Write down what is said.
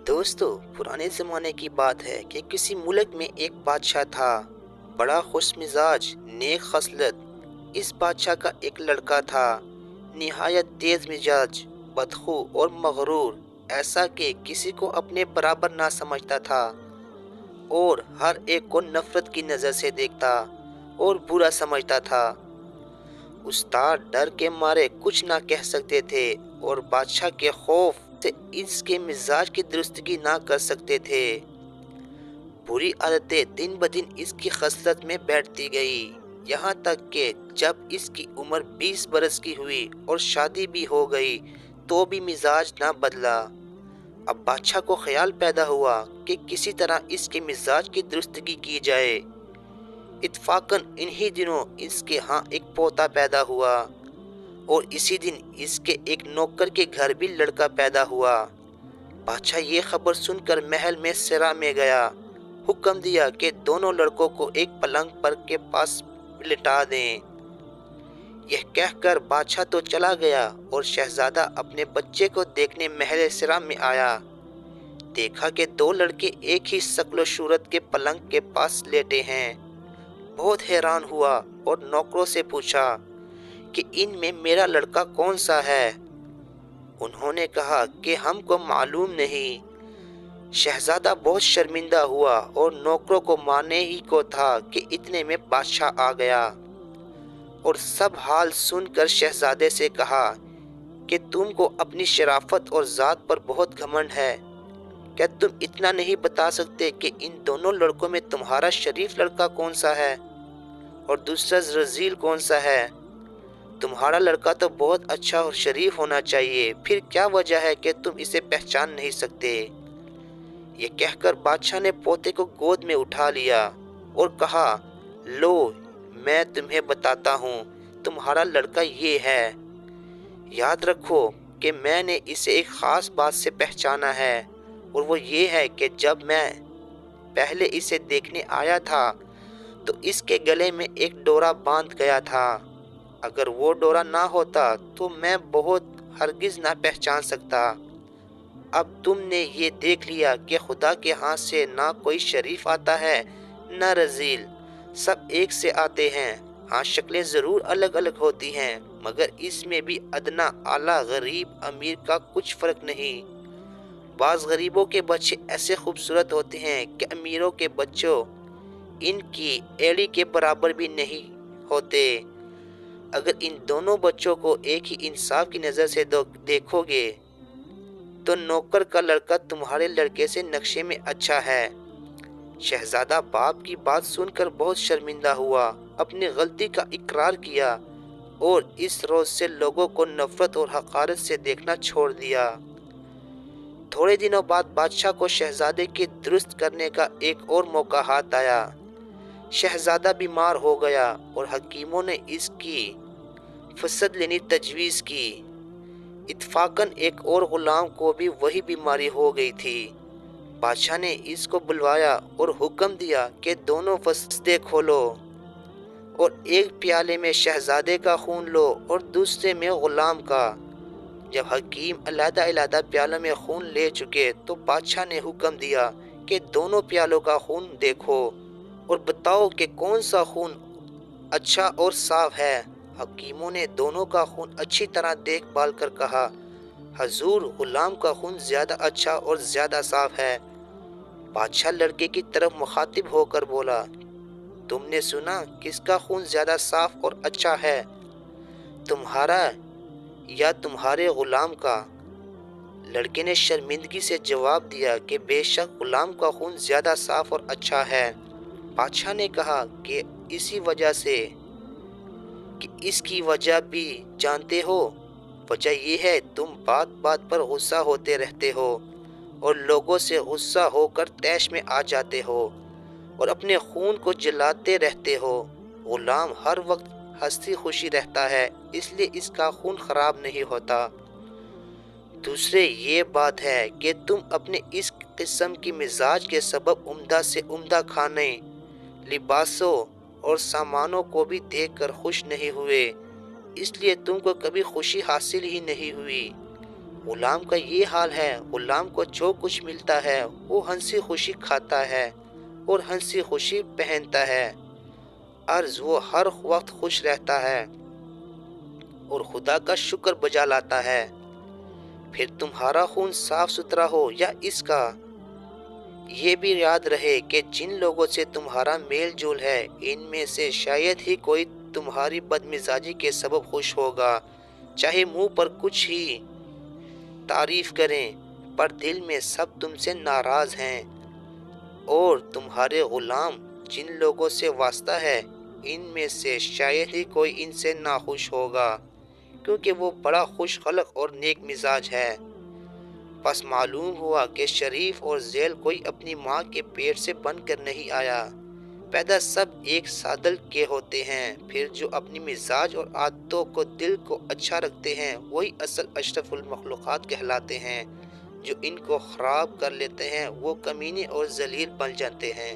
दोस्तों, पुराने ज़माने की बात है कि किसी मुल्क में एक बादशाह था। बड़ा खुश मिजाज, नेक खसलत। इस बादशाह का एक लड़का था, निहायत तेज मिजाज, बदखू और मगरूर, ऐसा कि किसी को अपने बराबर ना समझता था और हर एक को नफरत की नज़र से देखता और बुरा समझता था। उस्ताद डर के मारे कुछ ना कह सकते थे और बादशाह के खौफ से इसके मिजाज की दुरुस्तगी ना कर सकते थे। बुरी आदतें दिन ब दिन इसकी खसलत में बैठती गई, यहाँ तक कि जब इसकी उम्र 20 बरस की हुई और शादी भी हो गई तो भी मिजाज ना बदला। अब बादशाह को ख्याल पैदा हुआ कि किसी तरह इसके मिजाज की दुरुस्तगी की जाए। इत्फाकन इन्हीं दिनों इसके यहाँ एक पोता पैदा हुआ और इसी दिन इसके एक नौकर के घर भी लड़का पैदा हुआ। बादशाह ये खबर सुनकर महल में सरा में गया। हुक्म दिया कि दोनों लड़कों को एक पलंग पर के पास लिटा दें। यह कहकर बादशाह तो चला गया और शहजादा अपने बच्चे को देखने महल सरा में आया। देखा कि दो लड़के एक ही शक्ल सूरत के पलंग के पास लेटे हैं। बहुत हैरान हुआ और नौकरों से पूछा कि इनमें मेरा लड़का कौन सा है। उन्होंने कहा कि हमको मालूम नहीं। शहजादा बहुत शर्मिंदा हुआ और नौकरों को मारने ही को था कि इतने में बादशाह आ गया और सब हाल सुनकर शहजादे से कहा कि तुमको अपनी शराफत और ज़ात पर बहुत घमंड है। क्या तुम इतना नहीं बता सकते कि इन दोनों लड़कों में तुम्हारा शरीफ लड़का कौन सा है और दूसरा रजील कौन सा है? तुम्हारा लड़का तो बहुत अच्छा और शरीफ होना चाहिए, फिर क्या वजह है कि तुम इसे पहचान नहीं सकते? ये कहकर बादशाह ने पोते को गोद में उठा लिया और कहा, लो मैं तुम्हें बताता हूँ, तुम्हारा लड़का ये है। याद रखो कि मैंने इसे एक ख़ास बात से पहचाना है और वो ये है कि जब मैं पहले इसे देखने आया था तो इसके गले में एक डोरा बांध गया था। अगर वो डोरा ना होता तो मैं बहुत हरगिज़ ना पहचान सकता। अब तुमने ये देख लिया कि खुदा के हाथ से ना कोई शरीफ आता है ना रजील, सब एक से आते हैं। हाँ, शक्लें ज़रूर अलग अलग होती हैं, मगर इसमें भी अदना आला गरीब अमीर का कुछ फ़र्क नहीं। बाज़ गरीबों के बच्चे ऐसे खूबसूरत होते हैं कि अमीरों के बच्चों इनकी एड़ी के बराबर भी नहीं होते। अगर इन दोनों बच्चों को एक ही इंसाफ की नज़र से देखोगे तो नौकर का लड़का तुम्हारे लड़के से नक्शे में अच्छा है। शहजादा बाप की बात सुनकर बहुत शर्मिंदा हुआ, अपनी गलती का इकरार किया और इस रोज से लोगों को नफरत और हकारत से देखना छोड़ दिया। थोड़े दिनों बाद बादशाह को शहजादे के दुरुस्त करने का एक और मौका हाथ आया। शहजादा बीमार हो गया और हकीमों ने इसकी फसद लेनी तजवीज़ की। इत्फाकन एक और गुलाम को भी वही बीमारी हो गई थी। बादशाह ने इसको बुलवाया और हुक्म दिया कि दोनों फसदे खोलो और एक प्याले में शहजादे का खून लो और दूसरे में गुलाम का। जब हकीम अलहदा अलहदा प्यालों में खून ले चुके तो बादशाह ने हुक्म दिया कि दोनों प्यालों का खून देखो और बताओ कि कौन सा खून अच्छा और साफ है। हकीमों ने दोनों का खून अच्छी तरह देखभाल कर कहा, हजूर, गुलाम का खून ज़्यादा अच्छा और ज़्यादा साफ है। बादशाह लड़के की तरफ मुखातिब होकर बोला, तुमने सुना किसका खून ज़्यादा साफ और अच्छा है, तुम्हारा या तुम्हारे गुलाम का? लड़के ने शर्मिंदगी से जवाब दिया कि बेशक गुलाम का खून ज़्यादा साफ और अच्छा है। बादशाह ने कहा कि इसी वजह से कि इसकी वजह भी जानते हो? वजह यह है तुम बात बात पर गुस्सा होते रहते हो और लोगों से गुस्सा होकर तैश में आ जाते हो और अपने खून को जलाते रहते हो। गुलाम हर वक्त हंसी खुशी रहता है, इसलिए इसका खून खराब नहीं होता। दूसरे ये बात है कि तुम अपने इस किस्म की मिजाज के सबब उम्दा से उम्दा खाने, लिबासों और सामानों को भी देखकर खुश नहीं हुए, इसलिए तुमको कभी खुशी हासिल ही नहीं हुई। غلام کا یہ حال ہے، غلام کو جو کچھ ملتا ہے وہ ہنسی خوشی کھاتا ہے اور ہنسی خوشی پہنتا ہے۔ عرض وہ ہر وقت خوش رہتا ہے اور خدا کا شکر بجا لاتا ہے۔ پھر تمہارا خون صاف ستھرا ہو یا اس کا، یہ بھی یاد رہے کہ جن لوگوں سے تمہارا میل جول ہے ان میں سے شاید ہی کوئی تمہاری بدمزاجی کے سبب خوش ہوگا، چاہے منہ پر کچھ ہی تعریف کریں پر دل میں سب تم سے ناراض ہیں۔ اور تمہارے غلام جن لوگوں سے واسطہ ہے ان میں سے شاید ہی کوئی ان سے ناخوش ہوگا، کیونکہ وہ بڑا خوش خلق اور نیک مزاج ہے۔ پس معلوم ہوا کہ شریف اور ذیل کوئی اپنی ماں کے پیٹ سے بن کر نہیں آیا، پیدا سب ایک سادل کے ہوتے ہیں۔ پھر جو اپنی مزاج اور عادتوں کو دل کو اچھا رکھتے ہیں وہی اصل اشرف المخلوقات کہلاتے ہیں، جو ان کو خراب کر لیتے ہیں وہ کمینے اور ذلیل بن جاتے ہیں۔